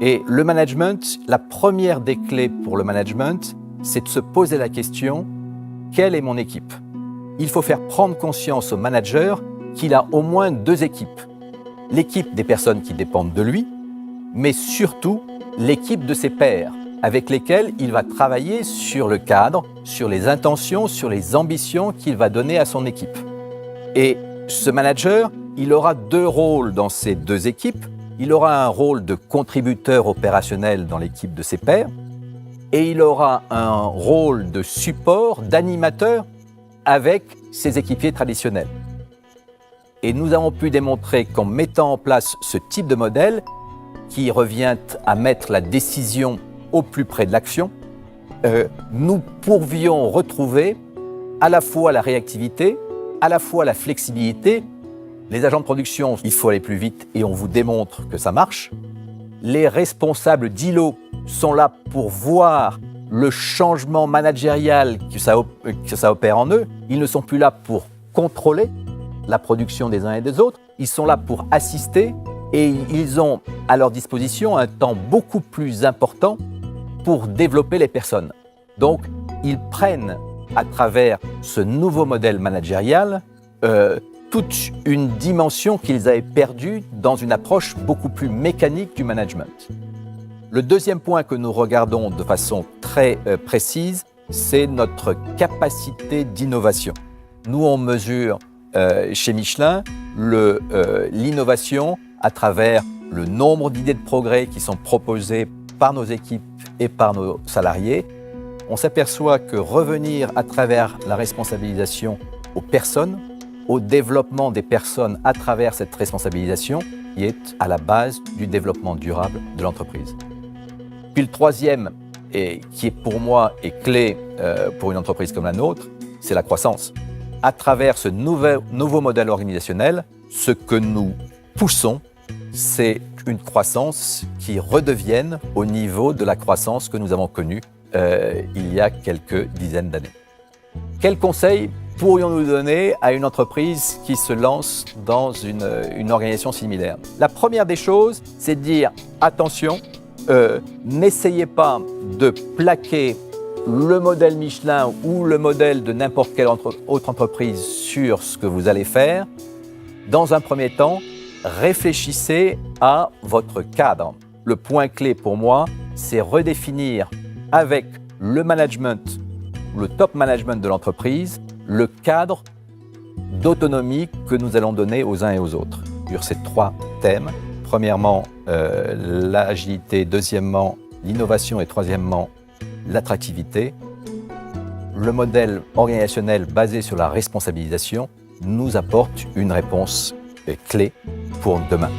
Et le management, la première des clés pour le management, c'est de se poser la question, quelle est mon équipe ? Il faut faire prendre conscience au manager qu'il a au moins 2 équipes. L'équipe des personnes qui dépendent de lui, mais surtout l'équipe de ses pairs, avec lesquels il va travailler sur le cadre, sur les intentions, sur les ambitions qu'il va donner à son équipe. Et ce manager, il aura 2 rôles dans ces 2 équipes. Il aura un rôle de contributeur opérationnel dans l'équipe de ses pairs et il aura un rôle de support, d'animateur avec ses équipiers traditionnels. Et nous avons pu démontrer qu'en mettant en place ce type de modèle qui revient à mettre la décision au plus près de l'action, nous pouvions retrouver à la fois la réactivité, à la fois la flexibilité. Les agents de production, il faut aller plus vite et on vous démontre que ça marche. Les responsables d'îlots sont là pour voir le changement managérial que ça opère en eux. Ils ne sont plus là pour contrôler la production des uns et des autres. Ils sont là pour assister et ils ont à leur disposition un temps beaucoup plus important pour développer les personnes. Donc, ils prennent à travers ce nouveau modèle managérial toute une dimension qu'ils avaient perdue dans une approche beaucoup plus mécanique du management. Le deuxième point que nous regardons de façon très précise, c'est notre capacité d'innovation. Nous, on mesure chez Michelin l'innovation à travers le nombre d'idées de progrès qui sont proposées par nos équipes et par nos salariés. On s'aperçoit que revenir à travers la responsabilisation aux personnes, au développement des personnes à travers cette responsabilisation qui est à la base du développement durable de l'entreprise. Puis le troisième, et qui est pour moi est clé pour une entreprise comme la nôtre, c'est la croissance. À travers ce nouveau modèle organisationnel, ce que nous poussons, c'est une croissance qui redevienne au niveau de la croissance que nous avons connue il y a quelques dizaines d'années. Quels conseils pourrions-nous donner à une entreprise qui se lance dans une organisation similaire? La première des choses, c'est de dire attention, n'essayez pas de plaquer le modèle Michelin ou le modèle de n'importe quelle autre entreprise sur ce que vous allez faire. Dans un premier temps, réfléchissez à votre cadre. Le point clé pour moi, c'est redéfinir avec le management, le top management de l'entreprise, le cadre d'autonomie que nous allons donner aux uns et aux autres. Sur ces 3 thèmes, premièrement, l'agilité, deuxièmement, l'innovation et troisièmement, l'attractivité, le modèle organisationnel basé sur la responsabilisation nous apporte une réponse clé pour demain.